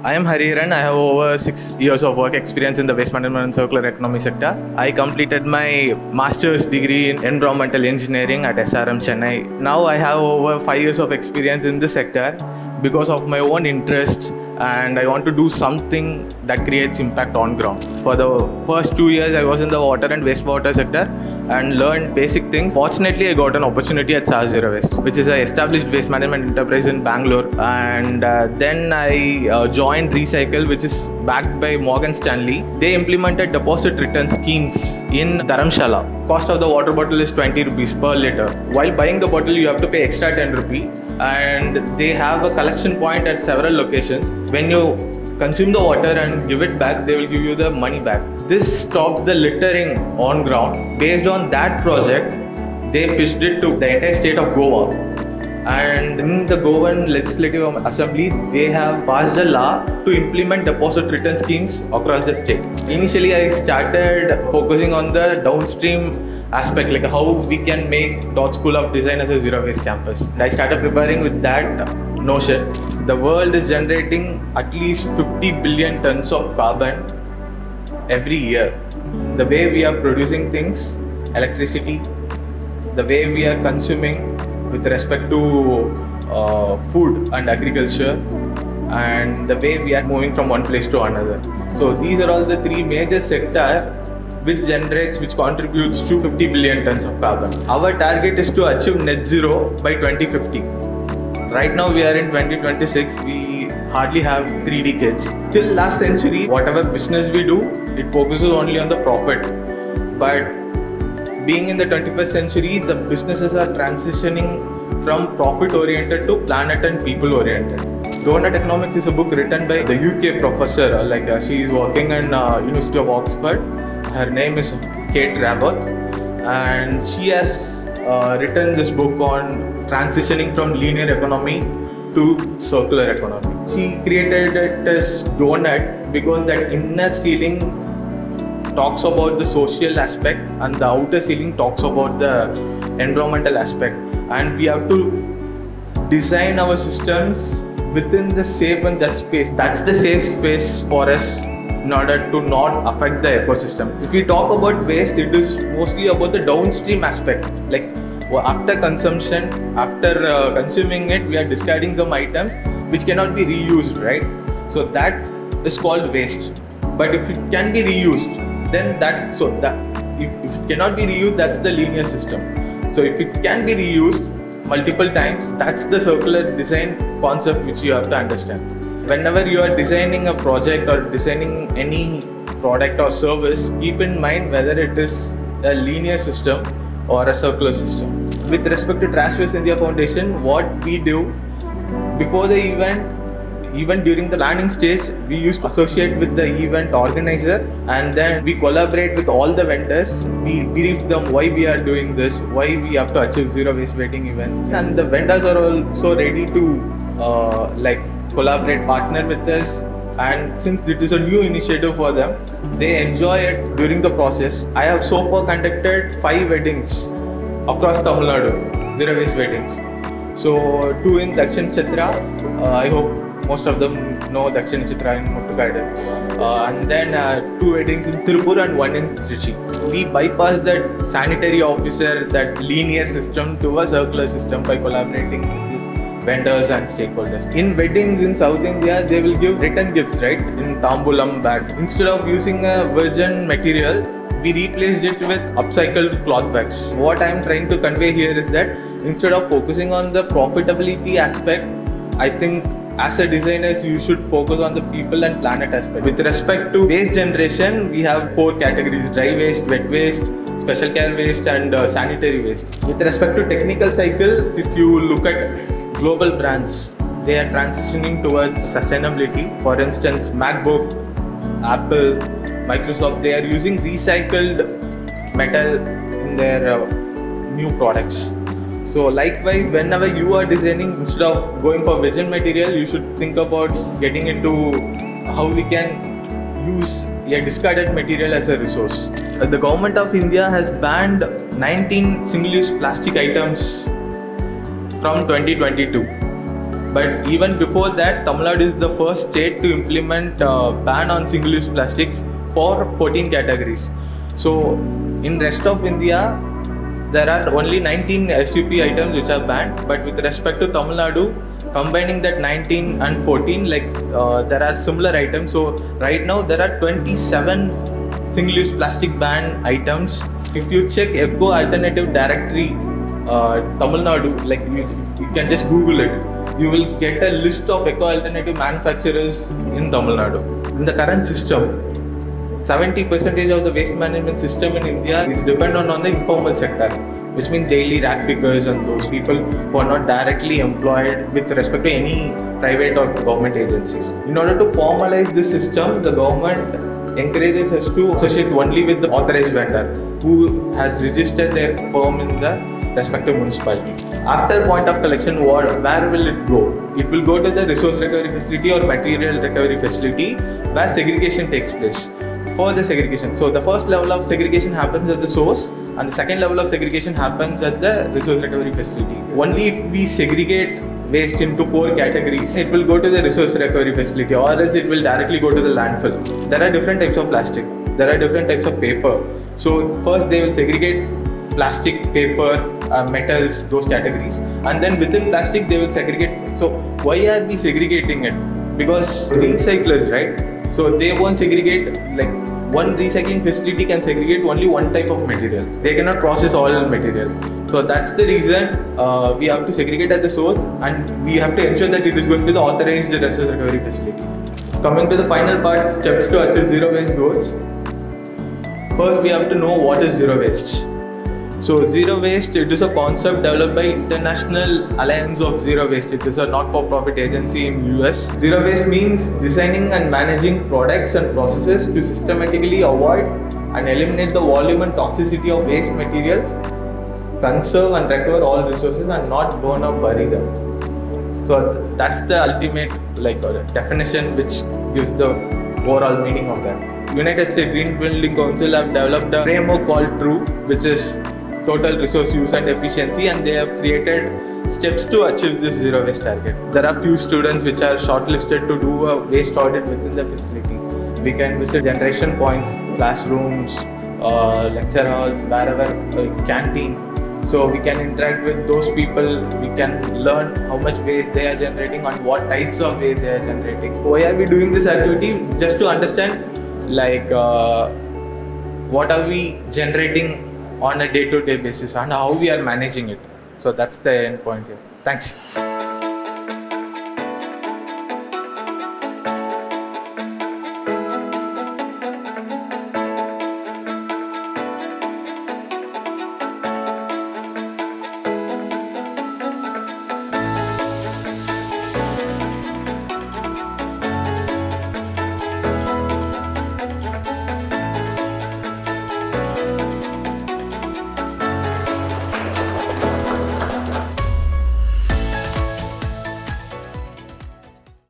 I am Hariharan. I have over 6 years of work experience in the waste management and circular economy sector. I completed my master's degree in environmental engineering at SRM Chennai. Now I have over 5 years of experience in this sector because of my own interest, and I want to do something that creates impact on ground. For the first 2 years, I was in the water and wastewater sector and learned basic things. Fortunately, I got an opportunity at Sahas Zero Waste, which is an established waste management enterprise in Bangalore. And then I joined Recycle, which is backed by Morgan Stanley. They implemented deposit return schemes in Dharamshala. Cost of the water bottle is 20 rupees per liter. While buying the bottle, you have to pay extra 10 rupees. And they have a collection point at several locations. When you consume the water and give it back, they will give you the money back. This stops the littering on ground. Based on that project, they pitched it to the entire state of Goa. And in the Goan Legislative Assembly, they have passed a law to implement deposit return schemes across the state. Initially, I started focusing on the downstream aspect, like how we can make Dot School of Design as a zero waste campus. And I started preparing with that notion. The world is generating at least 50 billion tons of carbon every year. The way we are producing things, electricity, the way we are consuming with respect to food and agriculture, and the way we are moving from one place to another. So these are all the three major sectors which contributes to 50 billion tons of carbon. Our target is to achieve net zero by 2050. Right now we are in 2026, we hardly have 3 decades. Till last century, whatever business we do, it focuses only on the profit. But being in the 21st century, the businesses are transitioning from profit oriented to planet and people oriented. Donut Economics is a book written by the UK professor, she is working in University of Oxford. Her name is Kate Raboth, and she has written this book on transitioning from linear economy to circular economy. She created it as Donut because that inner ceiling talks about the social aspect and the outer ceiling talks about the environmental aspect, and we have to design our systems within the safe and just space. That's the safe space for us in order to not affect the ecosystem. If we talk about waste, it is mostly about the downstream aspect. Like after consumption, after consuming it, we are discarding some items which cannot be reused, right? So that is called waste. But if it can be reused, then if it cannot be reused, that's the linear system. So if it can be reused multiple times, that's the circular design concept which you have to understand. Whenever you are designing a project or designing any product or service, keep in mind whether it is a linear system or a circular system. With respect to Trash Waste India Foundation, what we do before the event, even during the planning stage, we used to associate with the event organizer, and then we collaborate with all the vendors. We brief them why we are doing this, why we have to achieve zero waste wedding events, and the vendors are also ready to collaborate, partner with us. And since it is a new initiative for them, they enjoy it during the process. I have so far conducted 5 weddings across Tamil Nadu, zero waste weddings. So 2 in Dakshin Chitra, I hope most of them know Dakshin Chitra in Muttukadu, and then 2 weddings in Tirupur and 1 in Trichy. We bypass that sanitary officer, that linear system to a circular system by collaborating with vendors and stakeholders. In weddings in South India, they will give return gifts, right? In tambulam bag. Instead of using a virgin material, we replaced it with upcycled cloth bags. What I am trying to convey here is that instead of focusing on the profitability aspect, I think as a designer, you should focus on the people and planet aspect. With respect to waste generation, we have 4 categories: dry waste, wet waste, special care waste, and sanitary waste. With respect to technical cycle, if you look at global brands, they are transitioning towards sustainability. For instance, MacBook, Apple, Microsoft, they are using recycled metal in their new products. So likewise, whenever you are designing, instead of going for virgin material, you should think about getting into how we can use a discarded material as a resource. The government of India has banned 19 single-use plastic items from 2022. But even before that, Tamil Nadu is the first state to implement ban on single-use plastics for 14 categories. So in rest of India, there are only 19 SUP items which are banned. But with respect to Tamil Nadu, combining that 19 and 14, there are similar items. So right now there are 27 single-use plastic ban items. If you check Eco Alternative Directory, Tamil Nadu, you can just Google it. You will get a list of eco alternative manufacturers in Tamil Nadu. In the current system, 70% of the waste management system in India is dependent on the informal sector, which means daily rat pickers and those people who are not directly employed with respect to any private or government agencies. In order to formalize this system, the government encourages us to associate only with the authorized vendor who has registered their firm in the respective municipality. After point of collection, where will it go? It will go to the resource recovery facility or material recovery facility where segregation takes place. For the segregation, so the first level of segregation happens at the source and the second level of segregation happens at the resource recovery facility. Only if we segregate waste into 4 categories, it will go to the resource recovery facility, or else it will directly go to the landfill. There are different types of plastic, there are different types of paper. So first they will segregate plastic, paper, metals, those categories, and then within plastic they will segregate. So why are we segregating it? Because recyclers, right? So they won't segregate, one recycling facility can segregate only one type of material. They cannot process all material. So that's the reason we have to segregate at the source, and we have to ensure that it is going to the authorized resource recovery facility. Coming to the final part, steps to achieve zero waste goals. First, we have to know what is zero waste. So zero waste, it is a concept developed by International Alliance of Zero Waste. It is a not-for-profit agency in US. Zero waste means designing and managing products and processes to systematically avoid and eliminate the volume and toxicity of waste materials, conserve and recover all resources, and not burn or bury them. So that's the ultimate definition which gives the overall meaning of that. United States Green Building Council have developed a framework called TRUE, which is Total Resource Use and Efficiency, and they have created steps to achieve this zero waste target. There are few students which are shortlisted to do a waste audit within the facility. We can visit generation points, classrooms, lecture halls, wherever, canteen. So we can interact with those people, we can learn how much waste they are generating and what types of waste they are generating. Why are we doing this activity? Just to understand what are we generating on a day-to-day basis and how we are managing it. So that's the end point here. Thanks.